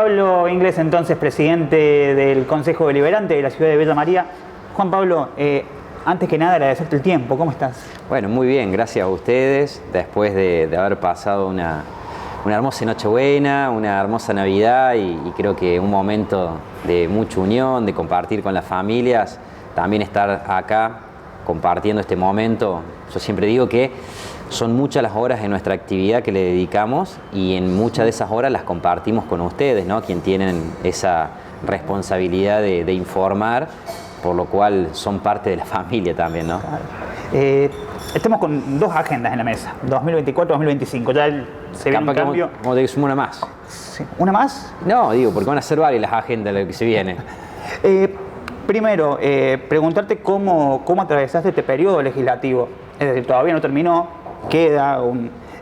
Pablo Inglés, entonces presidente del Consejo Deliberante de la ciudad de Villa María. Juan Pablo, antes que nada agradecerte el tiempo, ¿cómo estás? Bueno, muy bien, gracias a ustedes. Después de haber pasado una hermosa Nochebuena, una hermosa Navidad y creo que un momento de mucha unión, de compartir con las familias, también estar acá compartiendo este momento. Yo siempre digo que son muchas las horas de nuestra actividad que le dedicamos y en muchas de esas horas las compartimos con ustedes, ¿no? Quien tienen esa responsabilidad de informar, por lo cual son parte de la familia también, ¿no? Claro. Estamos con dos agendas en la mesa, 2024-2025, ya se ve un cambio. Como te digo, una más. Sí. ¿Una más? No, digo, porque van a ser varias las agendas de lo que se viene. Primero, preguntarte cómo atravesaste este periodo legislativo. Es decir, todavía no terminó, queda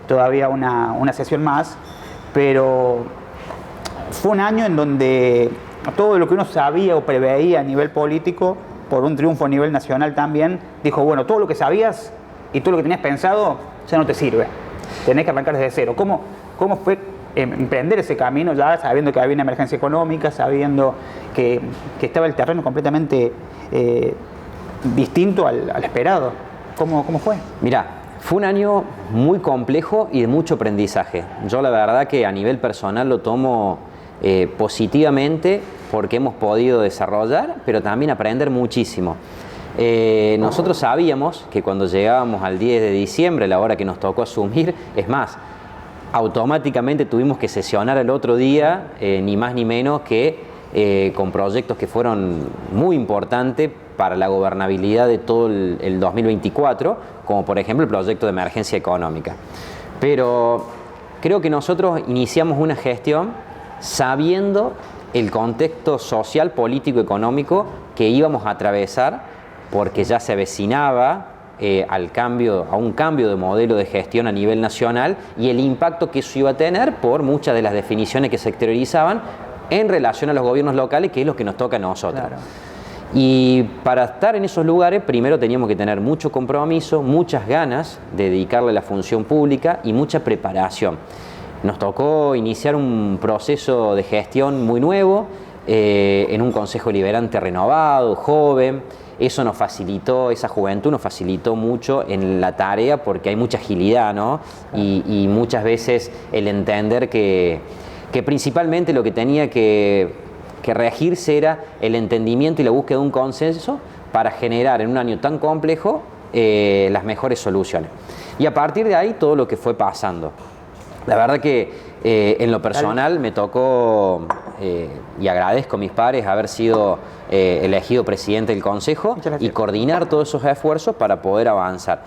todavía una sesión más, pero fue un año en donde todo lo que uno sabía o preveía a nivel político, por un triunfo a nivel nacional también, dijo, bueno, todo lo que sabías y todo lo que tenías pensado ya no te sirve. Tenés que arrancar desde cero. ¿Cómo fue emprender ese camino ya sabiendo que había una emergencia económica, sabiendo que estaba el terreno completamente distinto al esperado? ¿Cómo fue? Mirá, fue un año muy complejo y de mucho aprendizaje. Yo la verdad que a nivel personal lo tomo positivamente porque hemos podido desarrollar, pero también aprender muchísimo. Nosotros sabíamos que cuando llegábamos al 10 de diciembre, la hora que nos tocó asumir, es más, automáticamente tuvimos que sesionar el otro día, ni más ni menos que con proyectos que fueron muy importantes para la gobernabilidad de todo el 2024, como por ejemplo el proyecto de emergencia económica. Pero creo que nosotros iniciamos una gestión sabiendo el contexto social, político, económico que íbamos a atravesar, porque ya se avecinaba a un cambio de modelo de gestión a nivel nacional y el impacto que eso iba a tener por muchas de las definiciones que se exteriorizaban en relación a los gobiernos locales, que es lo que nos toca a nosotros. Claro. Y para estar en esos lugares, primero teníamos que tener mucho compromiso, muchas ganas de dedicarle a la función pública y mucha preparación. Nos tocó iniciar un proceso de gestión muy nuevo, en un Consejo Deliberante renovado, joven. Eso nos facilitó, esa juventud nos facilitó mucho en la tarea porque hay mucha agilidad, ¿no? Y muchas veces el entender que principalmente lo que tenía que regirse era el entendimiento y la búsqueda de un consenso para generar en un año tan complejo las mejores soluciones. Y a partir de ahí todo lo que fue pasando. La verdad que en lo personal me tocó, y agradezco a mis pares haber sido elegido presidente del Consejo y coordinar todos esos esfuerzos para poder avanzar.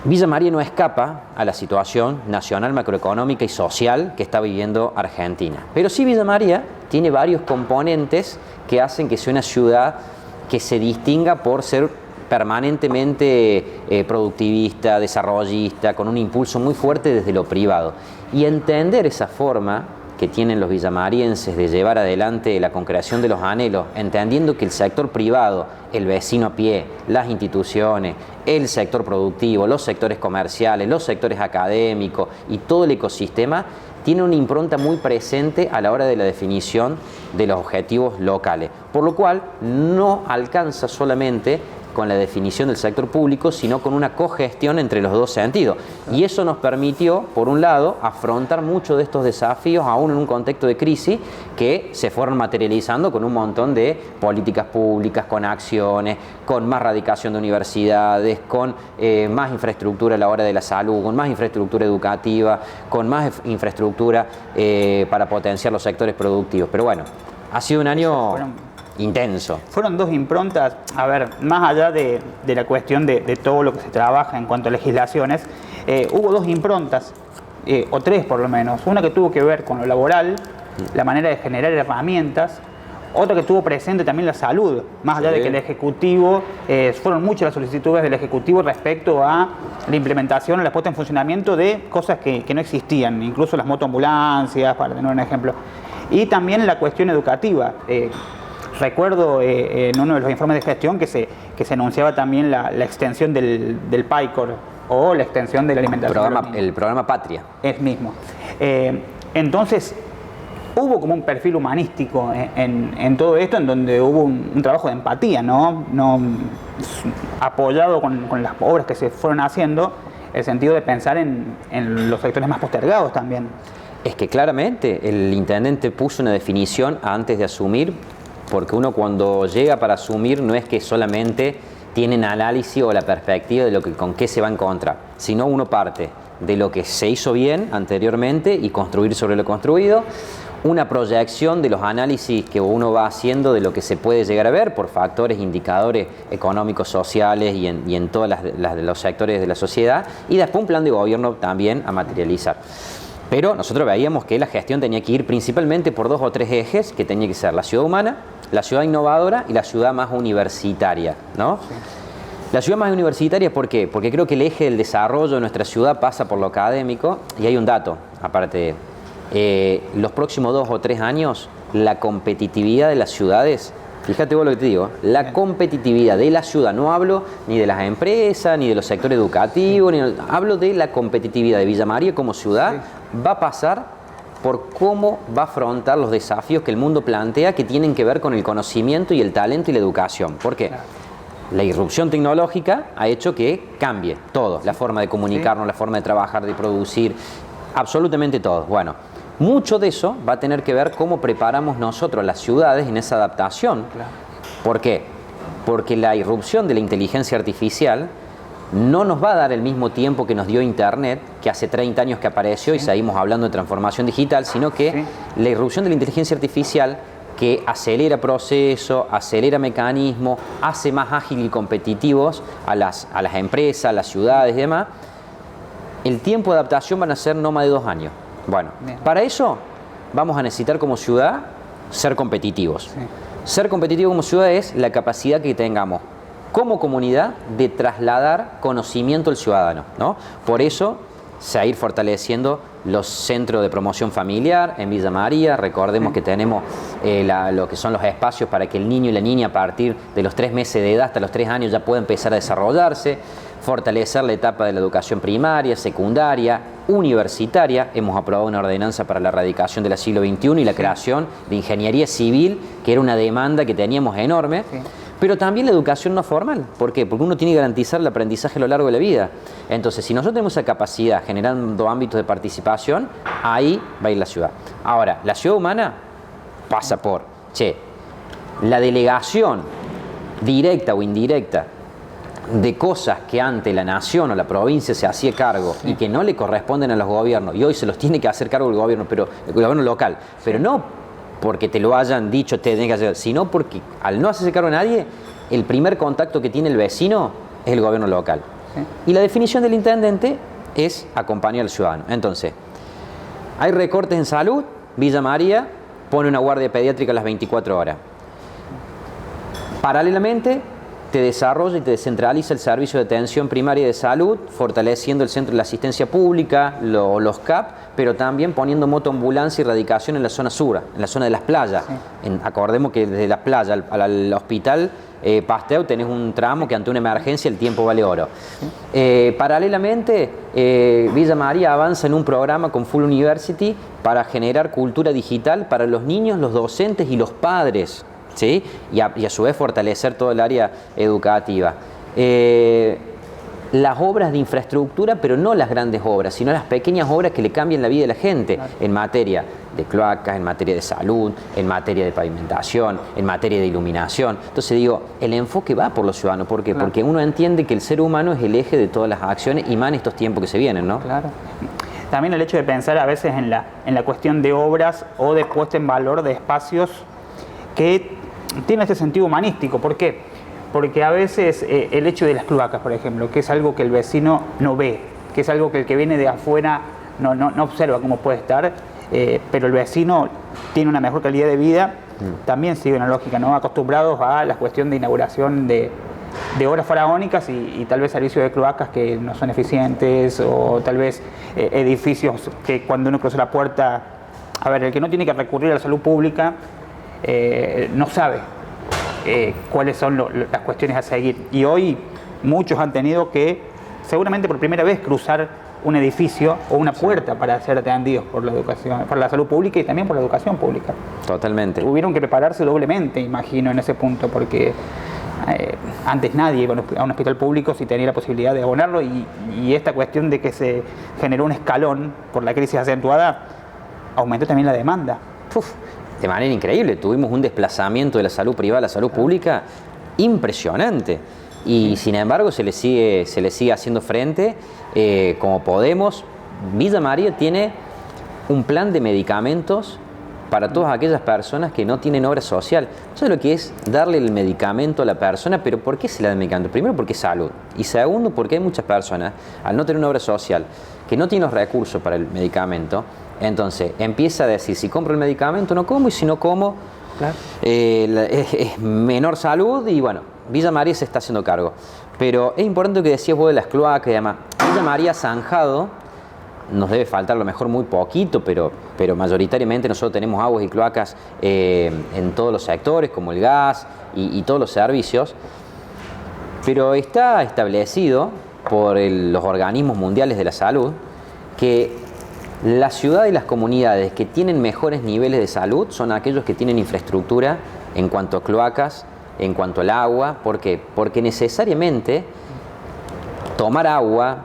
Villa María no escapa a la situación nacional, macroeconómica y social que está viviendo Argentina. Pero sí Villa María tiene varios componentes que hacen que sea una ciudad que se distinga por ser permanentemente productivista, desarrollista, con un impulso muy fuerte desde lo privado. Y entender esa forma que tienen los villamarienses de llevar adelante la concreción de los anhelos, entendiendo que el sector privado, el vecino a pie, las instituciones, el sector productivo, los sectores comerciales, los sectores académicos y todo el ecosistema, tiene una impronta muy presente a la hora de la definición de los objetivos locales, por lo cual no alcanza solamente con la definición del sector público, sino con una cogestión entre los dos sentidos. Y eso nos permitió, por un lado, afrontar muchos de estos desafíos, aún en un contexto de crisis, que se fueron materializando con un montón de políticas públicas, con acciones, con más radicación de universidades, con más infraestructura a la hora de la salud, con más infraestructura educativa, con más infraestructura para potenciar los sectores productivos. Pero bueno, ha sido un año intenso. Fueron dos improntas, a ver, más allá de la cuestión de todo lo que se trabaja en cuanto a legislaciones, hubo dos improntas, o tres por lo menos. Una que tuvo que ver con lo laboral, la manera de generar herramientas. Otra que tuvo presente también la salud, más allá de que el Ejecutivo, fueron muchas las solicitudes del Ejecutivo respecto a la implementación o la puesta en funcionamiento de cosas que no existían, incluso las motoambulancias, para tener un ejemplo. Y también la cuestión educativa. Recuerdo en uno de los informes de gestión que se anunciaba también la extensión del PAICOR o la extensión de la alimentación. El programa Patria. Es mismo. Entonces, hubo como un perfil humanístico en todo esto, en donde hubo un trabajo de empatía, ¿no? Apoyado con las obras que se fueron haciendo, el sentido de pensar en los sectores más postergados también. Es que claramente el intendente puso una definición antes de asumir, porque uno cuando llega para asumir no es que solamente tiene un análisis o la perspectiva de con qué se va a encontrar, sino uno parte de lo que se hizo bien anteriormente y construir sobre lo construido, una proyección de los análisis que uno va haciendo de lo que se puede llegar a ver por factores, indicadores económicos, sociales y en todos los sectores de la sociedad, y después un plan de gobierno también a materializar. Pero nosotros veíamos que la gestión tenía que ir principalmente por 2 o 3 ejes, que tenía que ser la ciudad humana, la ciudad innovadora y la ciudad más universitaria, ¿no? Sí. La ciudad más universitaria, ¿por qué? Porque creo que el eje del desarrollo de nuestra ciudad pasa por lo académico, y hay un dato, aparte, los próximos 2 o 3 años, la competitividad de las ciudades, fíjate vos lo que te digo, la competitividad de la ciudad, no hablo ni de las empresas, ni de los sectores educativos, hablo de la competitividad de Villa María como ciudad, va a pasar por cómo va a afrontar los desafíos que el mundo plantea, que tienen que ver con el conocimiento y el talento y la educación. ¿Por qué? La irrupción tecnológica ha hecho que cambie todo, la forma de comunicarnos, la forma de trabajar, de producir, absolutamente todo. Bueno, mucho de eso va a tener que ver cómo preparamos nosotros las ciudades en esa adaptación. Claro. ¿Por qué? Porque la irrupción de la inteligencia artificial no nos va a dar el mismo tiempo que nos dio Internet, que hace 30 años que apareció y seguimos hablando de transformación digital, sino que la irrupción de la inteligencia artificial, que acelera procesos, acelera mecanismos, hace más ágiles y competitivos a las empresas, a las ciudades y demás, el tiempo de adaptación van a ser no más de 2 años. Bueno, para eso vamos a necesitar como ciudad ser competitivos. Sí. Ser competitivos como ciudad es la capacidad que tengamos como comunidad de trasladar conocimiento al ciudadano, ¿no? Por eso se va a ir fortaleciendo los centros de promoción familiar en Villa María. Recordemos que tenemos lo que son los espacios para que el niño y la niña a partir de los 3 meses de edad hasta los 3 años ya puedan empezar a desarrollarse, fortalecer la etapa de la educación primaria, secundaria, universitaria. Hemos aprobado una ordenanza para la erradicación del siglo XXI y la creación de ingeniería civil, que era una demanda que teníamos enorme. Sí. Pero también la educación no formal. ¿Por qué? Porque uno tiene que garantizar el aprendizaje a lo largo de la vida. Entonces, si nosotros tenemos esa capacidad generando ámbitos de participación, ahí va a ir la ciudad. Ahora, la ciudad humana pasa por, la delegación directa o indirecta de cosas que ante la nación o la provincia se hacía cargo y que no le corresponden a los gobiernos, y hoy se los tiene que hacer cargo el gobierno, pero el gobierno local, pero no porque te lo hayan dicho, te tenés que hacer, sino porque al no hacerse cargo a nadie, el primer contacto que tiene el vecino es el gobierno local. Sí. Y la definición del intendente es acompañar al ciudadano. Entonces, hay recortes en salud, Villa María pone una guardia pediátrica a las 24 horas. Paralelamente, te desarrolla y te descentraliza el servicio de atención primaria de salud, fortaleciendo el centro de la asistencia pública, los CAP, pero también poniendo motoambulancia y radicación en la zona sur, en la zona de las playas. Sí. Acordemos que desde las playas al hospital Pasteur tenés un tramo que ante una emergencia el tiempo vale oro. Sí. Paralelamente, Villa María avanza en un programa con Full University para generar cultura digital para los niños, los docentes y los padres. ¿Sí? Y a su vez fortalecer todo el área educativa. Las obras de infraestructura, pero no las grandes obras, sino las pequeñas obras que le cambian la vida de la gente, claro, en materia de cloacas, en materia de salud, en materia de pavimentación, en materia de iluminación. Entonces digo, el enfoque va por los ciudadanos. ¿Por qué? Claro. Porque uno entiende que el ser humano es el eje de todas las acciones y más en estos tiempos que se vienen, ¿no? Claro. También el hecho de pensar a veces en la cuestión de obras o de puesta en valor de espacios que tiene este sentido humanístico. ¿Por qué? Porque a veces el hecho de las cloacas, por ejemplo, que es algo que el vecino no ve, que es algo que el que viene de afuera no observa cómo puede estar, pero el vecino tiene una mejor calidad de vida, también sigue una lógica, ¿no? Acostumbrados a la cuestión de inauguración de obras faraónicas y tal vez servicios de cloacas que no son eficientes, o tal vez edificios que cuando uno cruza la puerta, a ver, el que no tiene que recurrir a la salud pública, no sabe cuáles son las cuestiones a seguir, y hoy muchos han tenido que seguramente por primera vez cruzar un edificio o una puerta para ser atendidos por la educación, por la salud pública y también por la educación pública. Totalmente. Tuvieron que prepararse doblemente, imagino, en ese punto, porque antes nadie iba a un hospital público si tenía la posibilidad de abonarlo, y esta cuestión de que se generó un escalón por la crisis acentuada aumentó también la demanda. Uf, de manera increíble, tuvimos un desplazamiento de la salud privada a la salud pública impresionante, y sin embargo se le sigue haciendo frente como podemos. Villa María tiene un plan de medicamentos para todas aquellas personas que no tienen obra social. Eso es lo que es darle el medicamento a la persona. Pero ¿por qué se le da el medicamento? Primero, porque es salud, y segundo, porque hay muchas personas, al no tener una obra social, que no tienen los recursos para el medicamento. Entonces empieza a decir, si compro el medicamento no como, y si no como, claro, es menor salud. Y bueno, Villa María se está haciendo cargo. Pero es importante lo que decías vos de las cloacas y demás. Villa María ha zanjado, nos debe faltar a lo mejor muy poquito, pero mayoritariamente nosotros tenemos aguas y cloacas en todos los sectores, como el gas y todos los servicios. Pero está establecido por los organismos mundiales de la salud que la ciudad y las comunidades que tienen mejores niveles de salud son aquellos que tienen infraestructura en cuanto a cloacas, en cuanto al agua. ¿Por qué? Porque necesariamente tomar agua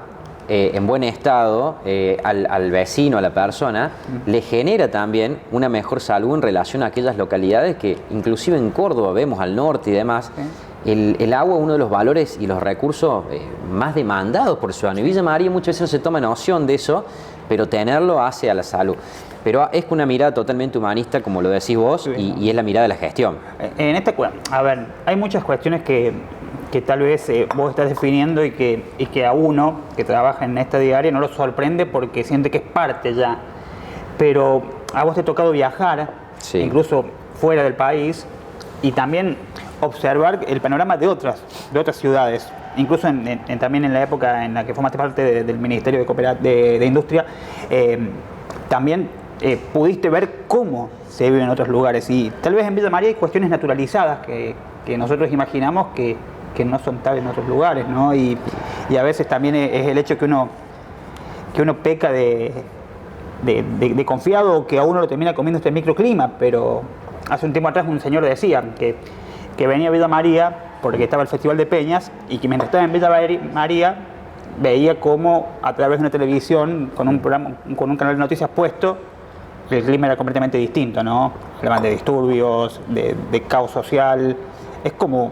en buen estado al vecino, a la persona, le genera también una mejor salud en relación a aquellas localidades que inclusive en Córdoba vemos al norte y demás. El agua es uno de los valores y los recursos más demandados por el ciudadano. Y Villa María muchas veces no se toma noción de eso, pero tenerlo hace a la salud. Pero es una mirada totalmente humanista, como lo decís vos, y es la mirada de la gestión. En a ver, hay muchas cuestiones que tal vez vos estás definiendo y que a uno que trabaja en esta diaria no lo sorprende porque siente que es parte ya. Pero a vos te ha tocado viajar, sí, incluso fuera del país, y también observar el panorama de otras ciudades. Incluso también en la época en la que formaste parte del Ministerio de Industria, también pudiste ver cómo se vive en otros lugares. Y tal vez en Villa María hay cuestiones naturalizadas que nosotros imaginamos que no son tal en otros lugares, ¿no? Y a veces también es el hecho que uno peca de confiado, o que a uno lo termina comiendo este microclima. Pero hace un tiempo atrás un señor decía que venía a Villa María porque estaba el Festival de Peñas, y que mientras estaba en Villa María veía cómo a través de una televisión con un canal de noticias puesto, el clima era completamente distinto, ¿no? Hablaban de disturbios, de caos social. Es como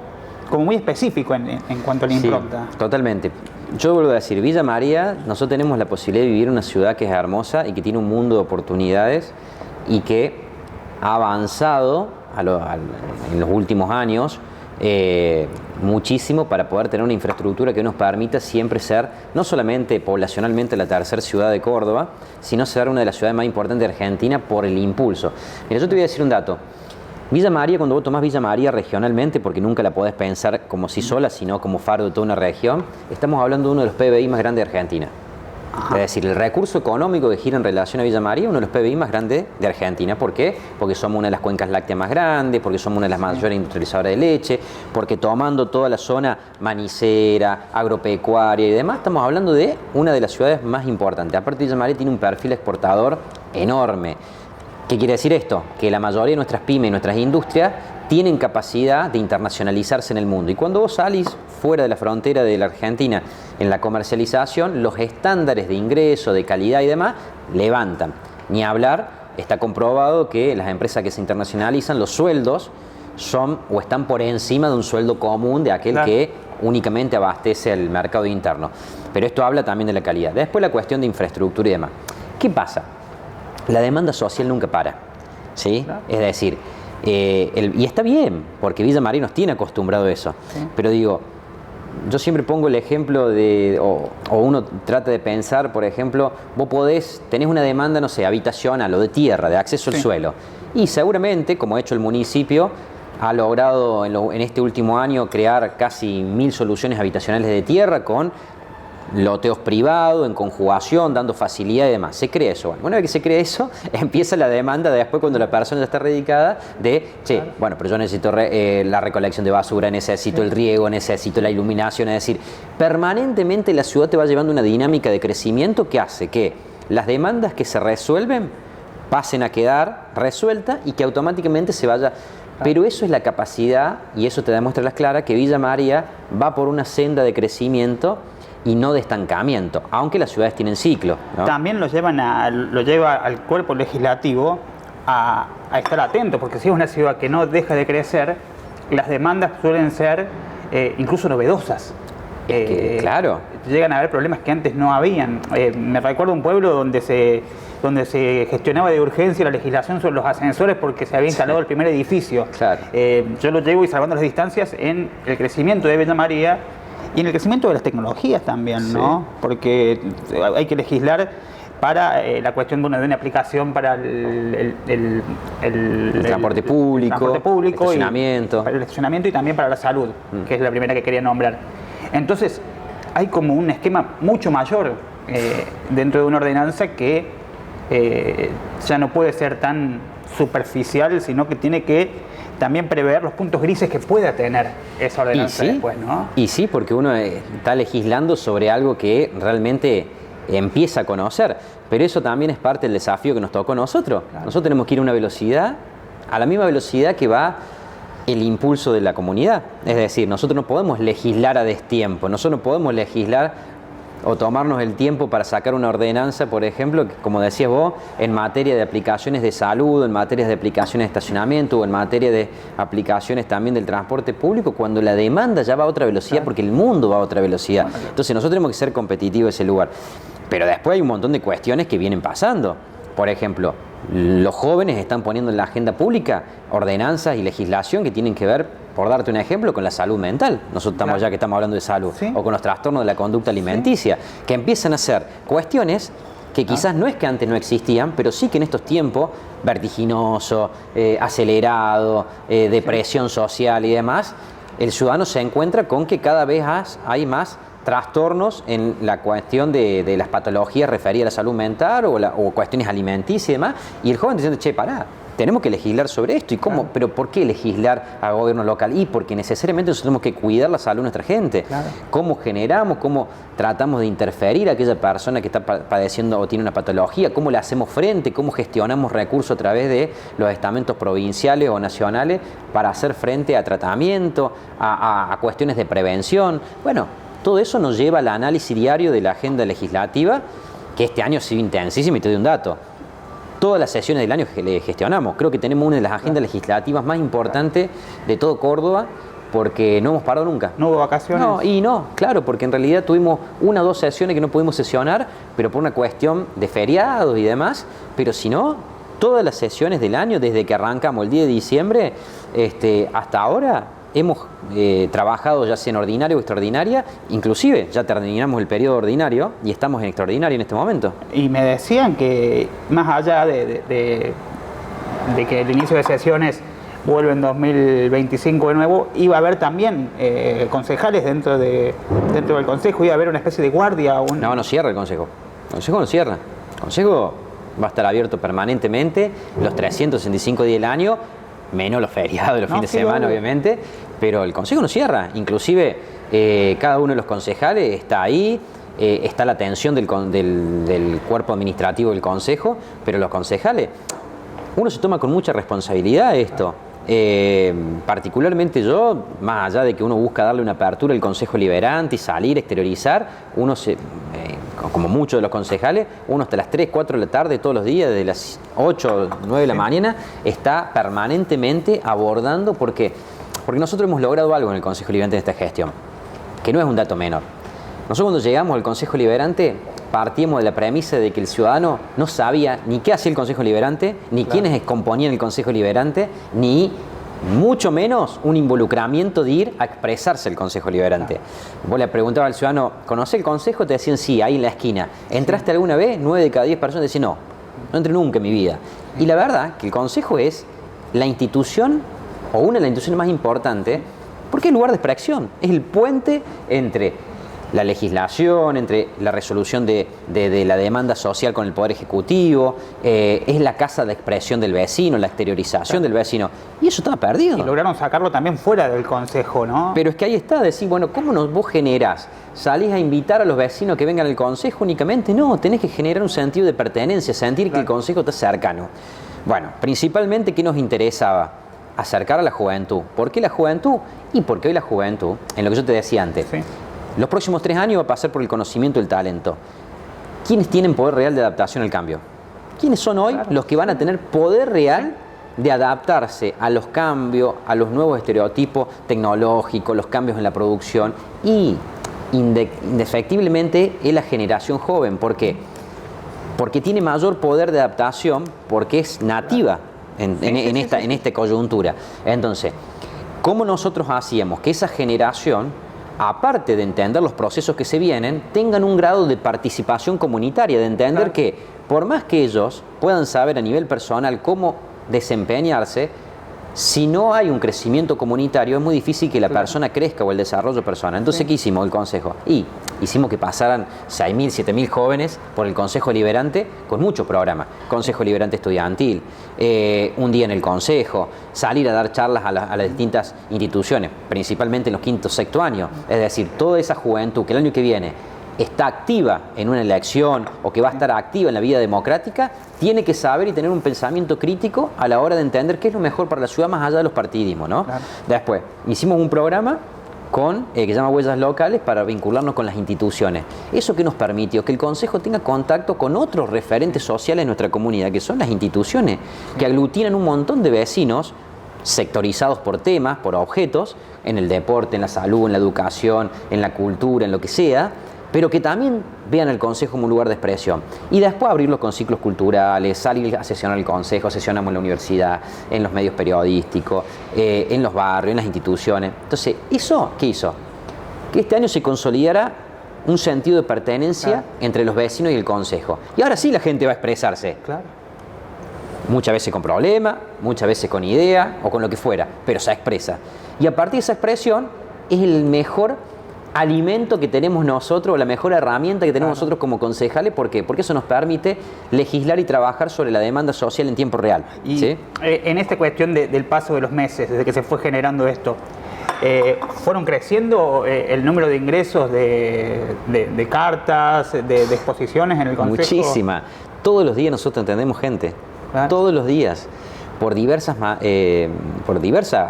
muy específico en cuanto a la impronta. Sí, totalmente. Yo vuelvo a decir, Villa María, nosotros tenemos la posibilidad de vivir en una ciudad que es hermosa y que tiene un mundo de oportunidades, y que ha avanzado en los últimos años muchísimo para poder tener una infraestructura que nos permita siempre ser, no solamente poblacionalmente, la tercera ciudad de Córdoba, sino ser una de las ciudades más importantes de Argentina por el impulso. Mira, yo te voy a decir un dato. Villa María, cuando vos tomás Villa María regionalmente, porque nunca la podés pensar como sí sola, sino como faro de toda una región, estamos hablando de uno de los PBI más grandes de Argentina. Ajá. Es decir, el recurso económico que gira en relación a Villa María es uno de los PBI más grandes de Argentina. ¿Por qué? Porque somos una de las cuencas lácteas más grandes, porque somos una de las mayores industrializadoras de leche, porque tomando toda la zona manicera, agropecuaria y demás, estamos hablando de una de las ciudades más importantes. Aparte, Villa María tiene un perfil exportador enorme. ¿Qué quiere decir esto? Que la mayoría de nuestras pymes y nuestras industrias tienen capacidad de internacionalizarse en el mundo. Y cuando vos salís fuera de la frontera de la Argentina en la comercialización, los estándares de ingreso, de calidad y demás levantan. Ni hablar, está comprobado que las empresas que se internacionalizan, los sueldos son o están por encima de un sueldo común de aquel, claro, que únicamente abastece el mercado interno. Pero esto habla también de la calidad. Después la cuestión de infraestructura y demás. ¿Qué pasa? La demanda social nunca para, ¿sí? Claro. Es decir, y está bien, porque Villa María nos tiene acostumbrado a eso. Sí. Pero digo, yo siempre pongo el ejemplo o uno trata de pensar, por ejemplo, vos tenés una demanda, no sé, habitacional o de tierra, de acceso, sí, al suelo. Y seguramente, como ha hecho el municipio, ha logrado en este último año crear casi 1000 soluciones habitacionales de tierra con loteos privados, en conjugación, dando facilidad y demás. Se crea eso. Bueno, una vez que se crea eso, empieza la demanda después cuando la persona ya está radicada de, che, claro, bueno, pero yo necesito la recolección de basura, necesito el riego, necesito la iluminación. Es decir, permanentemente la ciudad te va llevando una dinámica de crecimiento que hace que las demandas que se resuelven pasen a quedar resueltas y que automáticamente se vaya. Pero eso es la capacidad, y eso te demuestra las claras, que Villa María va por una senda de crecimiento y no de estancamiento, aunque las ciudades tienen ciclo, ¿no? También lo lleva al cuerpo legislativo a estar atento, porque si es una ciudad que no deja de crecer, las demandas suelen ser incluso novedosas. Claro. Llegan a haber problemas que antes no habían. Me recuerdo un pueblo donde se gestionaba de urgencia la legislación sobre los ascensores porque se había instalado el primer edificio. Claro. Yo lo llevo y salvando las distancias en el crecimiento de Villa María y en el crecimiento de las tecnologías también, ¿no? Porque hay que legislar para la cuestión de una aplicación para el transporte público, estacionamiento. Para el estacionamiento y también para la salud, que es la primera que quería nombrar. Entonces, hay como un esquema mucho mayor dentro de una ordenanza que ya no puede ser tan superficial, sino que tiene que también prever los puntos grises que pueda tener esa ordenanza después, ¿no? Y sí, porque uno está legislando sobre algo que realmente empieza a conocer, pero eso también es parte del desafío que nos tocó a nosotros. Claro. Nosotros tenemos que ir a una velocidad, a la misma velocidad que va el impulso de la comunidad. Es decir, nosotros no podemos legislar a destiempo, nosotros no podemos legislar o tomarnos el tiempo para sacar una ordenanza, por ejemplo, que, como decías vos, en materia de aplicaciones de salud, en materia de aplicaciones de estacionamiento o en materia de aplicaciones también del transporte público, cuando la demanda ya va a otra velocidad, claro, porque el mundo va a otra velocidad. Entonces nosotros tenemos que ser competitivos en ese lugar. Pero después hay un montón de cuestiones que vienen pasando. Por ejemplo, los jóvenes están poniendo en la agenda pública ordenanzas y legislación que tienen que ver, por darte un ejemplo, con la salud mental. Nosotros estamos, claro, ya que estamos hablando de salud, ¿sí?, o con los trastornos de la conducta alimenticia, ¿sí?, que empiezan a ser cuestiones que quizás no es que antes no existían, pero sí que en estos tiempos, vertiginoso, acelerado, depresión social y demás, el ciudadano se encuentra con que cada vez hay más trastornos en la cuestión de las patologías referidas a la salud mental o cuestiones alimenticias y demás, y el joven diciendo, che, pará, tenemos que legislar sobre esto. ¿Y cómo? Claro. ¿Pero por qué legislar a gobierno local? Y porque necesariamente nosotros tenemos que cuidar la salud de nuestra gente. Claro. ¿Cómo generamos, cómo tratamos de interferir a aquella persona que está padeciendo o tiene una patología? ¿Cómo le hacemos frente? ¿Cómo gestionamos recursos a través de los estamentos provinciales o nacionales para hacer frente a tratamiento, a cuestiones de prevención? Bueno, todo eso nos lleva al análisis diario de la agenda legislativa, que este año ha sido intensísimo, y te doy un dato. Todas las sesiones del año que le gestionamos. Creo que tenemos una de las agendas legislativas más importantes de todo Córdoba, porque no hemos parado nunca. ¿No hubo vacaciones? No, claro, porque en realidad tuvimos 1 o 2 sesiones que no pudimos sesionar, pero por una cuestión de feriados y demás, pero si no, todas las sesiones del año, desde que arrancamos el 10 de diciembre hasta ahora, hemos trabajado ya sea en ordinaria o extraordinaria, inclusive ya terminamos el periodo ordinario y estamos en extraordinario en este momento. Y me decían que más allá de que el inicio de sesiones vuelve en 2025 de nuevo, iba a haber también concejales dentro del consejo, iba a haber una especie de guardia. No cierra el consejo. El consejo no cierra. El consejo va a estar abierto permanentemente los 365 días del año, menos los feriados, los fines de semana, obviamente, pero el consejo no cierra. Inclusive cada uno de los concejales está ahí, está la atención del cuerpo administrativo del consejo, pero los concejales, uno se toma con mucha responsabilidad esto. Particularmente yo, más allá de que uno busca darle una apertura al consejo liberante y salir, exteriorizar, uno como muchos de los concejales, uno hasta las 3, 4 de la tarde todos los días, de las 8, 9 de la mañana, está permanentemente abordando, porque nosotros hemos logrado algo en el Consejo Liberante en esta gestión, que no es un dato menor. Nosotros cuando llegamos al Consejo Liberante partíamos de la premisa de que el ciudadano no sabía ni qué hacía el Consejo Liberante, ni claro, quiénes componían el Consejo Liberante, ni mucho menos un involucramiento de ir a expresarse el Consejo Liberante. Vos le preguntabas al ciudadano, ¿conocés el Consejo? Te decían sí, ahí en la esquina. ¿Entraste alguna vez? 9 de cada 10 personas decían no entré nunca en mi vida. Y la verdad que el Consejo es la institución, o una de las instituciones más importantes, porque es el lugar de expresión, es el puente entre la legislación, entre la resolución de la demanda social con el Poder Ejecutivo, es la casa de expresión del vecino, la exteriorización del vecino. Y eso estaba perdido. Y lograron sacarlo también fuera del Consejo, ¿no? Pero es que ahí está, decir, bueno, ¿cómo vos generás? ¿Salís a invitar a los vecinos que vengan al Consejo únicamente? No, tenés que generar un sentido de pertenencia, sentir que el Consejo está cercano. Bueno, principalmente, ¿qué nos interesaba? Acercar a la juventud. ¿Por qué la juventud? Y porque hoy la juventud, en lo que yo te decía antes, los próximos 3 años va a pasar por el conocimiento y el talento. ¿Quiénes tienen poder real de adaptación al cambio? ¿Quiénes son hoy los que van a tener poder real de adaptarse a los cambios, a los nuevos estereotipos tecnológicos, los cambios en la producción? Y indefectiblemente es la generación joven. ¿Por qué? Porque tiene mayor poder de adaptación, porque es nativa en esta coyuntura. Entonces, ¿cómo nosotros hacíamos que esa generación, aparte de entender los procesos que se vienen, tengan un grado de participación comunitaria, de entender que por más que ellos puedan saber a nivel personal cómo desempeñarse, si no hay un crecimiento comunitario es muy difícil que la persona crezca o el desarrollo personal. Entonces, ¿qué hicimos el Consejo? Hicimos que pasaran 6.000, 7.000 jóvenes por el Consejo Liberante con muchos programas. Consejo Liberante Estudiantil, un día en el Consejo, salir a dar charlas a las distintas instituciones, principalmente en los quinto, sexto años. Es decir, toda esa juventud que el año que viene está activa en una elección o que va a estar activa en la vida democrática, tiene que saber y tener un pensamiento crítico a la hora de entender qué es lo mejor para la ciudad más allá de los partidismos, ¿no? Claro. Después, hicimos un programa que se llama Huellas Locales para vincularnos con las instituciones. Eso que nos permitió que el Consejo tenga contacto con otros referentes sociales de nuestra comunidad, que son las instituciones, que aglutinan un montón de vecinos sectorizados por temas, por objetos, en el deporte, en la salud, en la educación, en la cultura, en lo que sea, pero que también vean el Consejo como un lugar de expresión. Y después abrirlo con ciclos culturales, salir a sesionar el Consejo, sesionamos en la universidad, en los medios periodísticos, en los barrios, en las instituciones. Entonces, ¿eso qué hizo? Que este año se consolidara un sentido de pertenencia entre los vecinos y el Consejo. Y ahora sí la gente va a expresarse. Claro. Muchas veces con problemas, muchas veces con idea o con lo que fuera, pero se expresa. Y a partir de esa expresión es el mejor alimento que tenemos nosotros, la mejor herramienta que tenemos nosotros como concejales. ¿Por qué? Porque eso nos permite legislar y trabajar sobre la demanda social en tiempo real. Y ¿sí? En esta cuestión del paso de los meses, desde que se fue generando esto, ¿fueron creciendo el número de ingresos de cartas, de exposiciones en el Consejo? Muchísima. Todos los días nosotros entendemos gente. Claro. Todos los días. Por diversos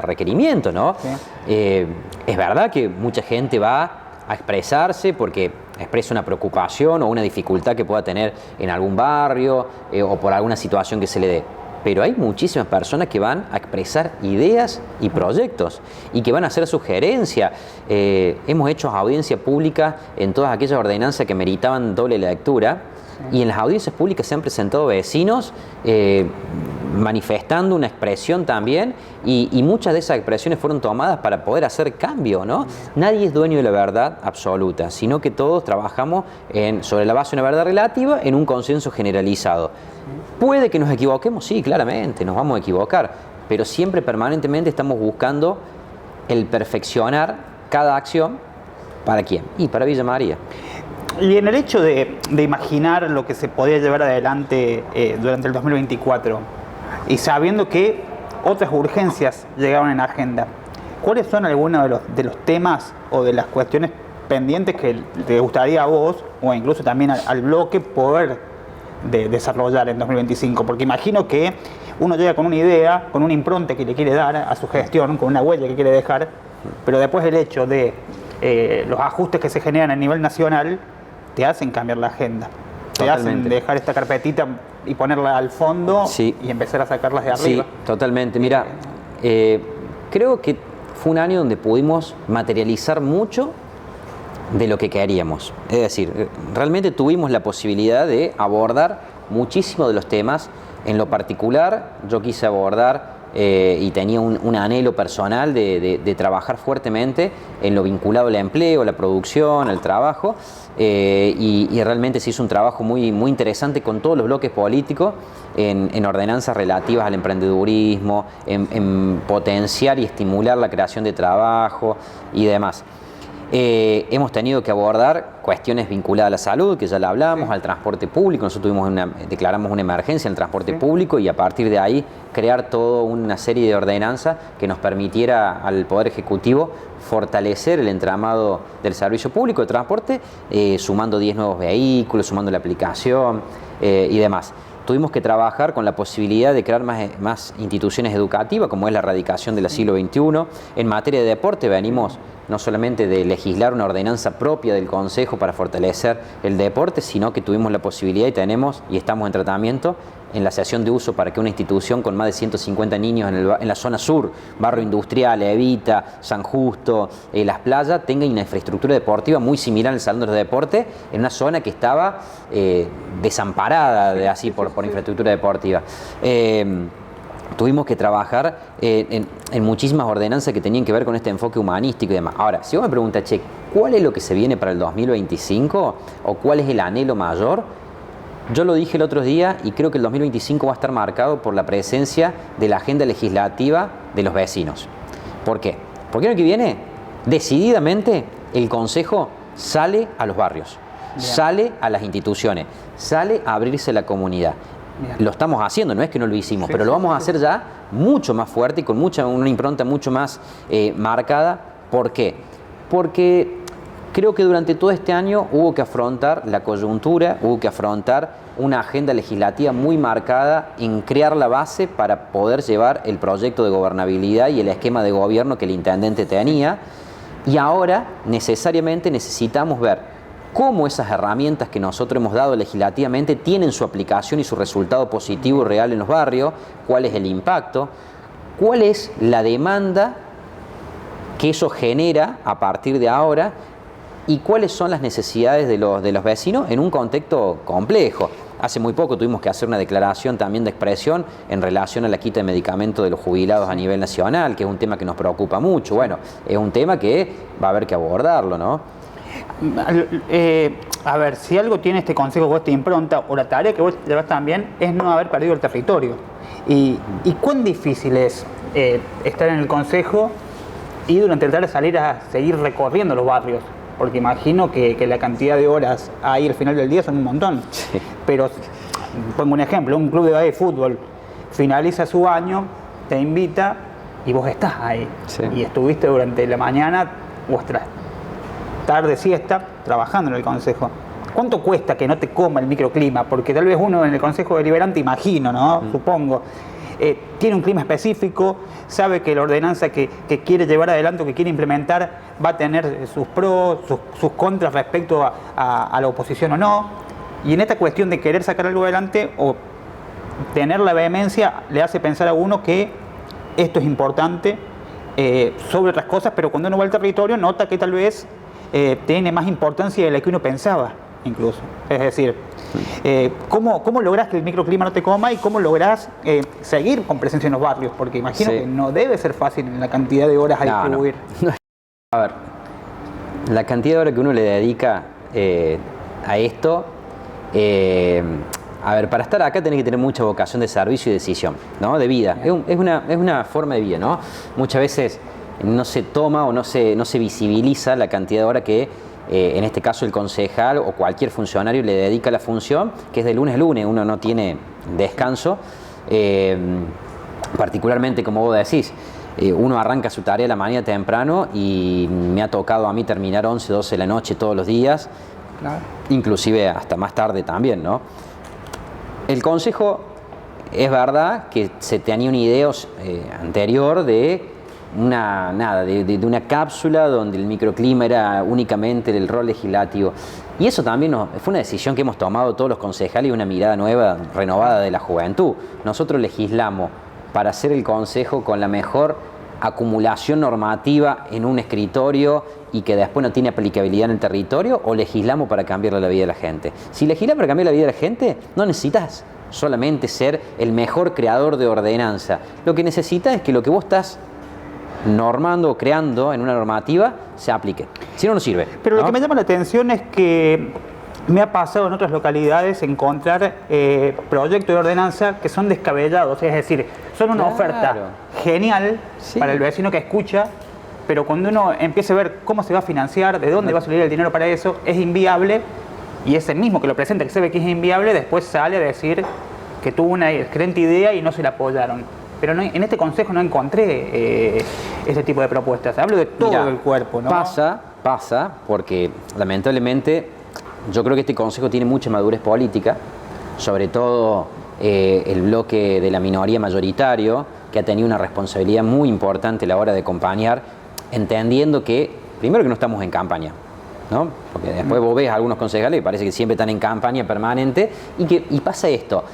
requerimientos, ¿no? Sí. Es verdad que mucha gente va a expresarse porque expresa una preocupación o una dificultad que pueda tener en algún barrio o por alguna situación que se le dé. Pero hay muchísimas personas que van a expresar ideas y proyectos y que van a hacer sugerencias. Hemos hecho audiencia pública en todas aquellas ordenanzas que meritaban doble lectura. Y en las audiencias públicas se han presentado vecinos manifestando una expresión también y muchas de esas expresiones fueron tomadas para poder hacer cambio, ¿no? Nadie es dueño de la verdad absoluta, sino que todos trabajamos sobre la base de una verdad relativa en un consenso generalizado. ¿Puede que nos equivoquemos? Sí, claramente, nos vamos a equivocar, pero siempre permanentemente estamos buscando el perfeccionar cada acción. ¿Para quién? Y para Villa María. Y en el hecho de imaginar lo que se podía llevar adelante durante el 2024 y sabiendo que otras urgencias llegaban en la agenda, ¿cuáles son algunos de los temas o de las cuestiones pendientes que te gustaría a vos o incluso también al bloque poder desarrollar en 2025? Porque imagino que uno llega con una idea, con una impronta que le quiere dar a su gestión, con una huella que quiere dejar, pero después el hecho de los ajustes que se generan a nivel nacional te hacen cambiar la agenda. Te hacen dejar esta carpetita y ponerla al fondo y empezar a sacarlas de arriba. Sí, totalmente. Mira, creo que fue un año donde pudimos materializar mucho de lo que queríamos. Es decir, realmente tuvimos la posibilidad de abordar muchísimos de los temas. En lo particular, yo quise abordar y tenía un anhelo personal de trabajar fuertemente en lo vinculado al empleo, a la producción, al trabajo, y realmente se hizo un trabajo muy, muy interesante con todos los bloques políticos en ordenanzas relativas al emprendedurismo, en potenciar y estimular la creación de trabajo y demás. Hemos tenido que abordar cuestiones vinculadas a la salud, que ya la hablamos, al transporte público. Nosotros declaramos una emergencia en el transporte público y a partir de ahí crear toda una serie de ordenanzas que nos permitiera al Poder Ejecutivo fortalecer el entramado del servicio público de transporte, sumando 10 nuevos vehículos, sumando la aplicación y demás. Tuvimos que trabajar con la posibilidad de crear más instituciones educativas, como es la erradicación del siglo XXI. En materia de deporte venimos no solamente de legislar una ordenanza propia del Consejo para fortalecer el deporte, sino que tuvimos la posibilidad y tenemos, y estamos en tratamiento, en la cesión de uso para que una institución con más de 150 niños en la zona sur, Barrio Industrial, Evita, San Justo, Las Playas, tenga una infraestructura deportiva muy similar al Salón de los Deportes, en una zona que estaba desamparada por infraestructura deportiva. Tuvimos que trabajar en muchísimas ordenanzas que tenían que ver con este enfoque humanístico y demás. Ahora, si vos me preguntas, che, ¿cuál es lo que se viene para el 2025? ¿O cuál es el anhelo mayor? Yo lo dije el otro día y creo que el 2025 va a estar marcado por la presencia de la agenda legislativa de los vecinos. ¿Por qué? Porque el año que viene, decididamente, el Consejo sale a los barrios, sale a las instituciones, sale a abrirse a la comunidad. Lo estamos haciendo, no es que no lo hicimos, pero lo vamos a hacer ya mucho más fuerte y con una impronta mucho más marcada. ¿Por qué? Porque creo que durante todo este año hubo que afrontar la coyuntura, hubo que afrontar una agenda legislativa muy marcada en crear la base para poder llevar el proyecto de gobernabilidad y el esquema de gobierno que el intendente tenía. Y ahora necesariamente necesitamos ver cómo esas herramientas que nosotros hemos dado legislativamente tienen su aplicación y su resultado positivo y real en los barrios, cuál es el impacto, cuál es la demanda que eso genera a partir de ahora y cuáles son las necesidades de los vecinos en un contexto complejo. Hace muy poco tuvimos que hacer una declaración también de expresión en relación a la quita de medicamentos de los jubilados a nivel nacional, que es un tema que nos preocupa mucho. Bueno, es un tema que va a haber que abordarlo, ¿no? A ver, si algo tiene este consejo, vos te impronta, o la tarea que vos llevas también, es no haber perdido el territorio. ¿Y cuán difícil es estar en el consejo y durante el día salir a seguir recorriendo los barrios? Porque imagino que la cantidad de horas ahí al final del día son un montón. Sí. Pero, pongo un ejemplo, un club de fútbol finaliza su año, te invita y vos estás ahí. Sí. Y estuviste durante la mañana, vuestra tarde, siesta, trabajando en el consejo. ¿Cuánto cuesta que no te coma el microclima? Porque tal vez uno en el consejo deliberante, imagino, ¿no? Supongo, tiene un clima específico, sabe que la ordenanza que quiere llevar adelante o que quiere implementar va a tener sus pros, sus contras respecto a la oposición o no. Y en esta cuestión de querer sacar algo adelante o tener la vehemencia le hace pensar a uno que esto es importante sobre otras cosas, pero cuando uno va al territorio nota que tal vez tiene más importancia de la que uno pensaba, incluso. Es decir, ¿cómo lográs que el microclima no te coma y cómo lográs seguir con presencia en los barrios? Porque imagino que no debe ser fácil en la cantidad de horas a distribuir. No. A ver, la cantidad de horas que uno le dedica a esto, a ver, para estar acá tenés que tener mucha vocación de servicio y decisión, ¿no? De vida. Es una forma de vida, ¿no? Muchas veces no se toma o no se visibiliza la cantidad de horas que en este caso el concejal o cualquier funcionario le dedica a la función, que es de lunes a lunes, uno no tiene descanso, particularmente como vos decís, uno arranca su tarea a la mañana temprano y me ha tocado a mí terminar 11, 12 de la noche todos los días, claro, inclusive hasta más tarde también, ¿no? El consejo, es verdad que se tenía una idea anterior de una cápsula donde el microclima era únicamente el rol legislativo. Y eso también fue una decisión que hemos tomado todos los concejales y una mirada nueva, renovada de la juventud. Nosotros legislamos para hacer el consejo con la mejor acumulación normativa en un escritorio y que después no tiene aplicabilidad en el territorio, o legislamos para cambiarle la vida de la gente. Si legislas para cambiar la vida de la gente, no necesitas solamente ser el mejor creador de ordenanza. Lo que necesitas es que lo que vos estás normando o creando en una normativa se aplique. Si no, no sirve. Pero lo que me llama la atención es que me ha pasado en otras localidades encontrar proyectos de ordenanza que son descabellados, es decir, son una oferta genial para el vecino que escucha, pero cuando uno empieza a ver cómo se va a financiar, de dónde va a salir el dinero para eso, es inviable, y ese mismo que lo presenta, que sabe que es inviable, después sale a decir que tuvo una excelente idea y no se la apoyaron. Pero no, en este consejo no encontré ese tipo de propuestas. Hablo de todo el cuerpo, ¿no? Pasa, porque lamentablemente yo creo que este consejo tiene mucha madurez política, sobre todo el bloque de la minoría mayoritario, que ha tenido una responsabilidad muy importante a la hora de acompañar, entendiendo que, primero que no estamos en campaña, ¿no? Porque después vos ves a algunos concejales que parece que siempre están en campaña permanente, y pasa esto,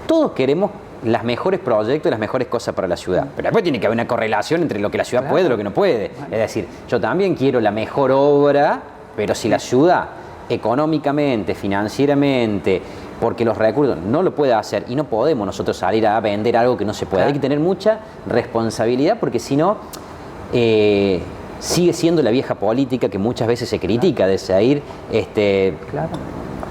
todos queremos los mejores proyectos y las mejores cosas para la ciudad, pero después tiene que haber una correlación entre lo que la ciudad puede y lo que no puede. Es decir, yo también quiero la mejor obra, pero si la ciudad económicamente, financieramente, porque los recursos no lo puede hacer, y no podemos nosotros salir a vender algo que no se puede. Hay que tener mucha responsabilidad, porque si no, sigue siendo la vieja política que muchas veces se critica, de seguir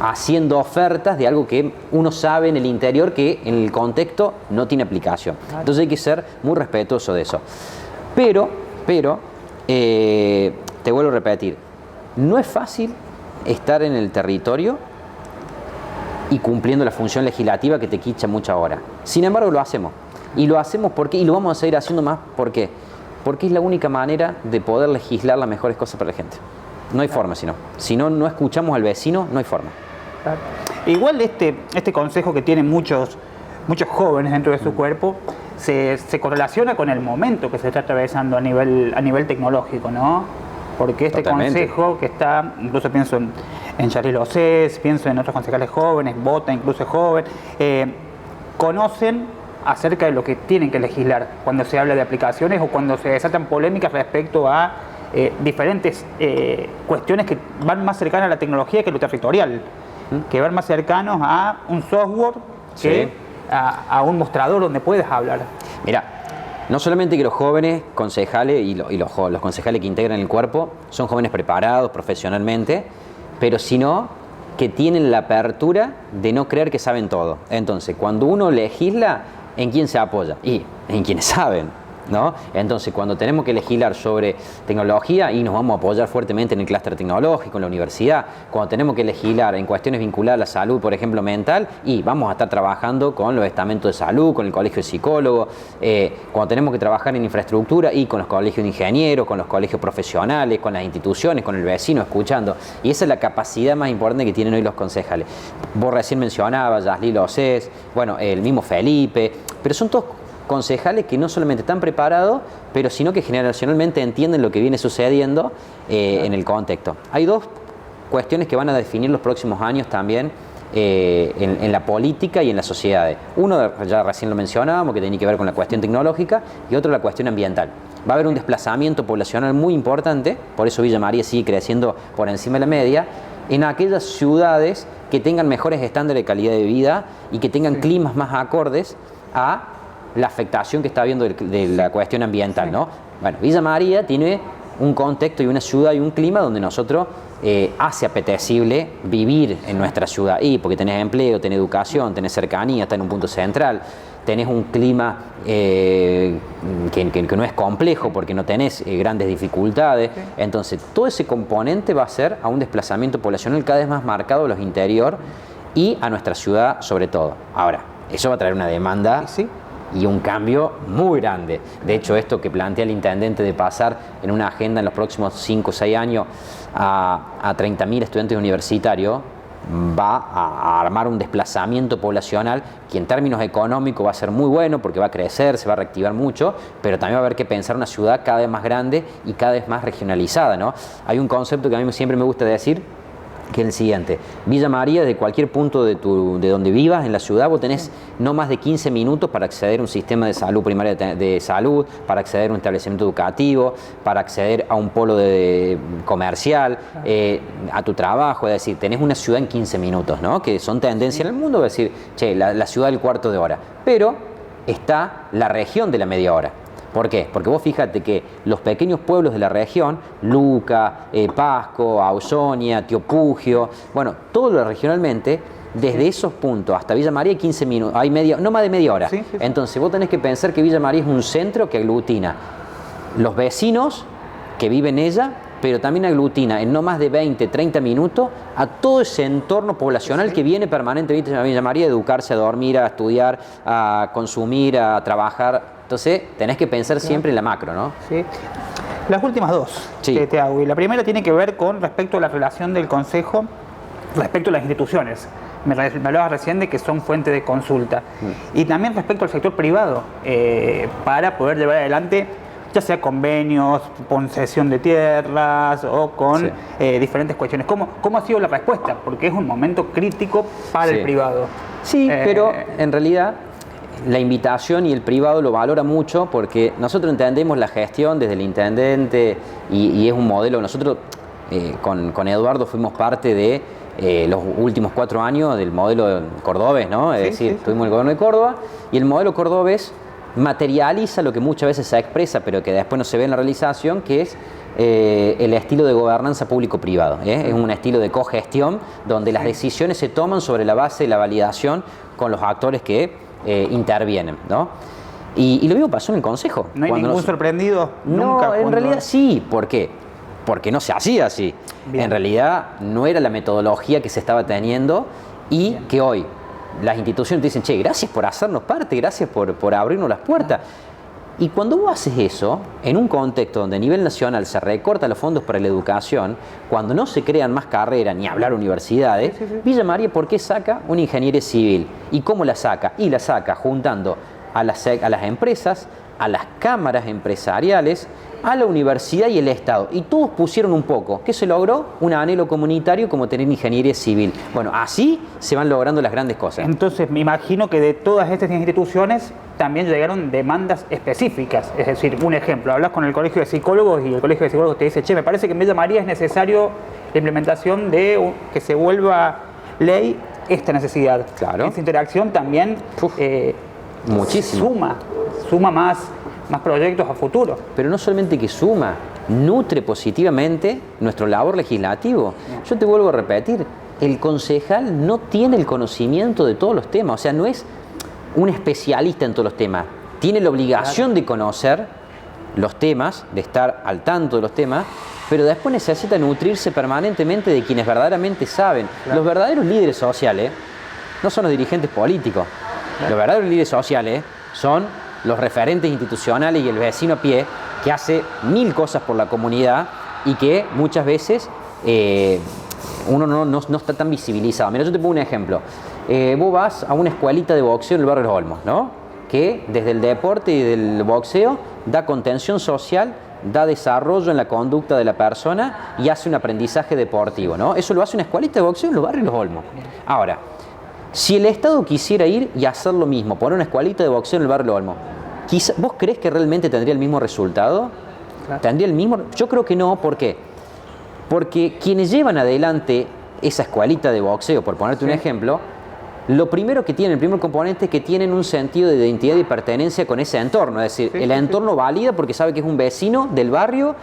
haciendo ofertas de algo que uno sabe en el interior que en el contexto no tiene aplicación. Entonces hay que ser muy respetuoso de eso. Pero te vuelvo a repetir, no es fácil estar en el territorio y cumpliendo la función legislativa que te quita mucha hora. Sin embargo, lo hacemos. Y lo hacemos y lo vamos a seguir haciendo más. ¿Por qué? Porque es la única manera de poder legislar las mejores cosas para la gente. No hay forma, sino. Si no escuchamos al vecino, no hay forma. Igual este consejo, que tiene muchos jóvenes dentro de su cuerpo, se correlaciona con el momento que se está atravesando a nivel tecnológico, ¿no? Porque este consejo que está, incluso pienso en Yaril Océs, pienso en otros concejales jóvenes, Bota incluso es joven, conocen acerca de lo que tienen que legislar cuando se habla de aplicaciones o cuando se desatan polémicas respecto a diferentes cuestiones que van más cercanas a la tecnología que lo territorial, que van más cercanos a un software que a un mostrador donde puedes hablar. Mira, no solamente que los jóvenes concejales y los concejales que integran el cuerpo son jóvenes preparados profesionalmente, pero sino que tienen la apertura de no creer que saben todo. Entonces, cuando uno legisla, ¿en quién se apoya? Y en quienes saben, ¿no? Entonces, cuando tenemos que legislar sobre tecnología, y nos vamos a apoyar fuertemente en el clúster tecnológico, en la universidad. Cuando tenemos que legislar en cuestiones vinculadas a la salud, por ejemplo, mental, y vamos a estar trabajando con los estamentos de salud, con el colegio de psicólogos. Cuando tenemos que trabajar en infraestructura, y con los colegios de ingenieros, con los colegios profesionales, con las instituciones, con el vecino, escuchando. Y esa es la capacidad más importante que tienen hoy los concejales. Vos recién mencionabas, Yaril Océs, bueno, el mismo Felipe, pero son todos concejales que no solamente están preparados, pero sino que generacionalmente entienden lo que viene sucediendo en el contexto. Hay dos cuestiones que van a definir los próximos años también en la política y en las sociedades. Uno, ya recién lo mencionábamos, que tiene que ver con la cuestión tecnológica, y otro, la cuestión ambiental. Va a haber un desplazamiento poblacional muy importante, por eso Villa María sigue creciendo por encima de la media, en aquellas ciudades que tengan mejores estándares de calidad de vida y que tengan climas más acordes a la afectación que está habiendo de la cuestión ambiental, ¿no? Bueno, Villa María tiene un contexto y una ciudad y un clima donde nosotros hace apetecible vivir en nuestra ciudad, y porque tenés empleo, tenés educación, tenés cercanía, está en un punto central, tenés un clima que no es complejo porque no tenés grandes dificultades. Entonces todo ese componente va a ser a un desplazamiento poblacional cada vez más marcado a los interior y a nuestra ciudad sobre todo. Ahora, eso va a traer una demanda y un cambio muy grande. De hecho, esto que plantea el intendente de pasar en una agenda en los próximos 5 o 6 años a 30.000 estudiantes universitarios va a armar un desplazamiento poblacional que en términos económicos va a ser muy bueno porque va a crecer, se va a reactivar mucho, pero también va a haber que pensar una ciudad cada vez más grande y cada vez más regionalizada, ¿no? Hay un concepto que a mí siempre me gusta decir, que es el siguiente: Villa María, de cualquier punto de donde vivas en la ciudad, vos tenés no más de 15 minutos para acceder a un sistema de salud primaria de salud, para acceder a un establecimiento educativo, para acceder a un polo comercial, a tu trabajo. Es decir, tenés una ciudad en 15 minutos, ¿no? Que son tendencia en el mundo, es decir, la ciudad del cuarto de hora. Pero está la región de la media hora. ¿Por qué? Porque vos fíjate que los pequeños pueblos de la región, Luca, Pasco, Ausonia, Tiopugio, bueno, todo lo regionalmente, desde esos puntos hasta Villa María hay 15 minutos, hay no más de media hora. Entonces vos tenés que pensar que Villa María es un centro que aglutina los vecinos que viven en ella, pero también aglutina en no más de 20, 30 minutos a todo ese entorno poblacional que viene permanentemente a Villa María a educarse, a dormir, a estudiar, a consumir, a trabajar. Entonces, tenés que pensar siempre en la macro, ¿no? Sí. Las últimas dos Sí. que te hago. Y la primera tiene que ver con respecto a la relación del Consejo respecto a las instituciones. Me hablabas recién de que son fuente de consulta. Y también respecto al sector privado, para poder llevar adelante ya sea convenios, concesión de tierras o con diferentes cuestiones. ¿Cómo ha sido la respuesta? Porque es un momento crítico para el privado. Sí, pero en realidad la invitación y el privado lo valora mucho porque nosotros entendemos la gestión desde el intendente y es un modelo. Nosotros con Eduardo fuimos parte de los últimos 4 años del modelo cordobés, ¿no? Es decir, tuvimos el gobierno de Córdoba y el modelo cordobés materializa lo que muchas veces se expresa, pero que después no se ve en la realización, que es el estilo de gobernanza público-privado. Es un estilo de cogestión donde las decisiones se toman sobre la base de la validación con los actores que intervienen, ¿no? Y lo mismo pasó en el Consejo. ¿No hay ningún sorprendido? No, en realidad sí. ¿Por qué? Porque no se hacía así. Bien. En realidad no era la metodología que se estaba teniendo y que hoy las instituciones te dicen, che, gracias por hacernos parte, gracias por abrirnos las puertas. Y cuando vos haces eso, en un contexto donde a nivel nacional se recortan los fondos para la educación, cuando no se crean más carreras, ni hablar universidades, Villa María, ¿por qué saca una ingeniería civil? ¿Y cómo la saca? Y la saca juntando a las empresas, a las cámaras empresariales, a la universidad y el Estado. Y todos pusieron un poco. ¿Qué se logró? Un anhelo comunitario como tener ingeniería civil. Bueno, así se van logrando las grandes cosas. Entonces, me imagino que de todas estas instituciones también llegaron demandas específicas. Es decir, un ejemplo, hablas con el Colegio de Psicólogos y el Colegio de Psicólogos te dice, che, me parece que en Villa María es necesario la implementación de que se vuelva ley esta necesidad. Claro. Esa interacción también muchísimo. Suma más proyectos a futuro. Pero no solamente que suma, nutre positivamente nuestro labor legislativo. Yo te vuelvo a repetir, el concejal no tiene el conocimiento de todos los temas, o sea, no es un especialista en todos los temas, tiene la obligación de conocer los temas, de estar al tanto de los temas, pero después necesita nutrirse permanentemente de quienes verdaderamente saben. Los verdaderos líderes sociales no son los dirigentes políticos, los verdaderos líderes sociales son los referentes institucionales y el vecino a pie que hace 1000 cosas por la comunidad y que muchas veces uno no está tan visibilizado. Mira, yo te pongo un ejemplo. Vos vas a una escuelita de boxeo en el barrio Los Olmos, ¿no? Que desde el deporte y del boxeo da contención social, da desarrollo en la conducta de la persona y hace un aprendizaje deportivo, ¿no? Eso lo hace una escuelita de boxeo en el barrio Los Olmos. Ahora, si el Estado quisiera ir y hacer lo mismo, poner una escuelita de boxeo en el barrio Los Olmos, ¿vos crees que realmente tendría el mismo resultado? Claro. ¿Tendría el mismo? Yo creo que no. ¿Por qué? Porque quienes llevan adelante esa escuelita de boxeo, por ponerte un ejemplo, lo primero que tienen, el primer componente es que tienen un sentido de identidad y pertenencia con ese entorno. Es decir, el entorno valida porque sabe que es un vecino del barrio,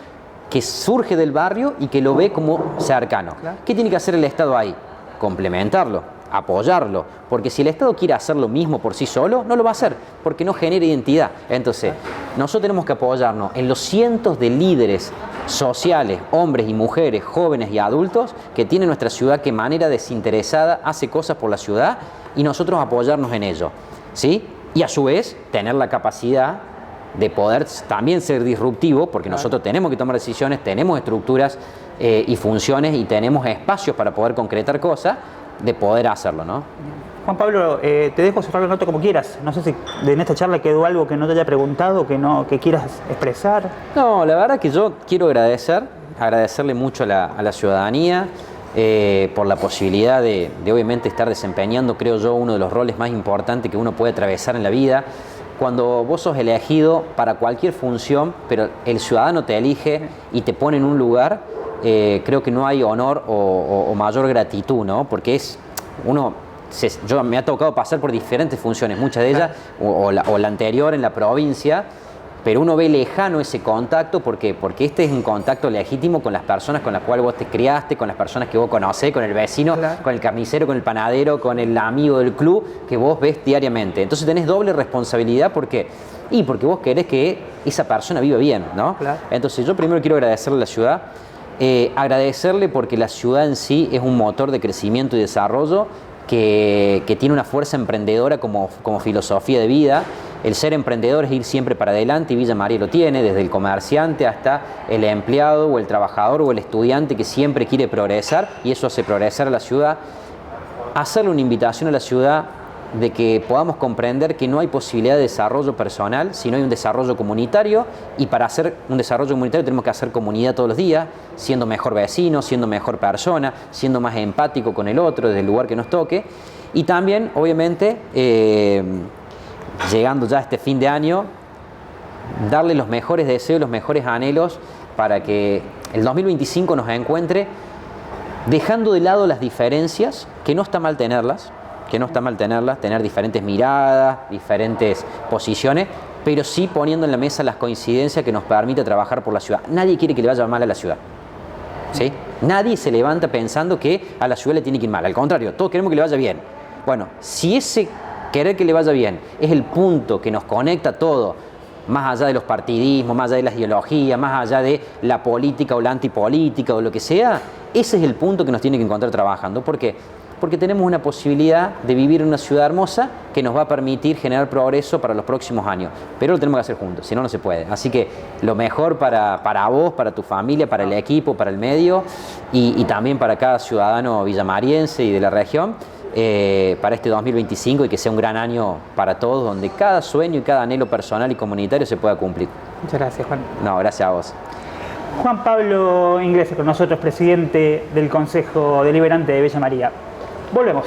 que surge del barrio y que lo ve como cercano. Claro. ¿Qué tiene que hacer el Estado ahí? Complementarlo, apoyarlo, porque si el Estado quiere hacer lo mismo por sí solo, no lo va a hacer, porque no genera identidad. Entonces, nosotros tenemos que apoyarnos en los cientos de líderes sociales, hombres y mujeres, jóvenes y adultos, que tiene nuestra ciudad, que de manera desinteresada hace cosas por la ciudad, y nosotros apoyarnos en ello, ¿sí? Y a su vez, tener la capacidad de poder también ser disruptivo, porque nosotros tenemos que tomar decisiones, tenemos estructuras y funciones y tenemos espacios para poder concretar cosas, de poder hacerlo, ¿no? Juan Pablo, te dejo cerrar la nota como quieras. No sé si en esta charla quedó algo que no te haya preguntado, que quieras expresar. No, la verdad que yo quiero agradecerle mucho a la ciudadanía por la posibilidad de obviamente estar desempeñando, creo yo, uno de los roles más importantes que uno puede atravesar en la vida. Cuando vos sos elegido para cualquier función, pero el ciudadano te elige y te pone en un lugar, creo que no hay honor o mayor gratitud, ¿no? Porque yo me ha tocado pasar por diferentes funciones, muchas de ellas, o la anterior en la provincia, pero uno ve lejano ese contacto porque este es un contacto legítimo con las personas con las cuales vos te criaste, con las personas que vos conocés, con el vecino, con el carnicero, con el panadero, con el amigo del club que vos ves diariamente. Entonces tenés doble responsabilidad porque Y porque vos querés que esa persona viva bien, ¿no? Claro. Entonces yo primero quiero agradecerle a la ciudad, agradecerle porque la ciudad en sí es un motor de crecimiento y desarrollo que tiene una fuerza emprendedora como filosofía de vida. El ser emprendedor es ir siempre para adelante y Villa María lo tiene, desde el comerciante hasta el empleado o el trabajador o el estudiante que siempre quiere progresar, y eso hace progresar a la ciudad. Hacerle una invitación a la ciudad de que podamos comprender que no hay posibilidad de desarrollo personal si no hay un desarrollo comunitario, y para hacer un desarrollo comunitario tenemos que hacer comunidad todos los días, siendo mejor vecino, siendo mejor persona, siendo más empático con el otro desde el lugar que nos toque. Y también, obviamente, llegando ya a este fin de año, darle los mejores deseos, los mejores anhelos para que el 2025 nos encuentre dejando de lado las diferencias, que no está mal tenerlas, tener diferentes miradas, diferentes posiciones, pero sí poniendo en la mesa las coincidencias que nos permite trabajar por la ciudad. Nadie quiere que le vaya mal a la ciudad, ¿sí? Nadie se levanta pensando que a la ciudad le tiene que ir mal, al contrario, todos queremos que le vaya bien. Bueno, si ese querer que le vaya bien es el punto que nos conecta a todo, más allá de los partidismos, más allá de las ideologías, más allá de la política o la antipolítica o lo que sea, ese es el punto que nos tiene que encontrar trabajando. ¿Por qué? Porque tenemos una posibilidad de vivir en una ciudad hermosa que nos va a permitir generar progreso para los próximos años. Pero lo tenemos que hacer juntos, si no, no se puede. Así que lo mejor para vos, para tu familia, para el equipo, para el medio y también para cada ciudadano villamariense y de la región, para este 2025, y que sea un gran año para todos, donde cada sueño y cada anhelo personal y comunitario se pueda cumplir. Muchas gracias, Juan. No, gracias a vos. Juan Pablo Inglese con nosotros, presidente del Consejo Deliberante de Villa María. Volvemos.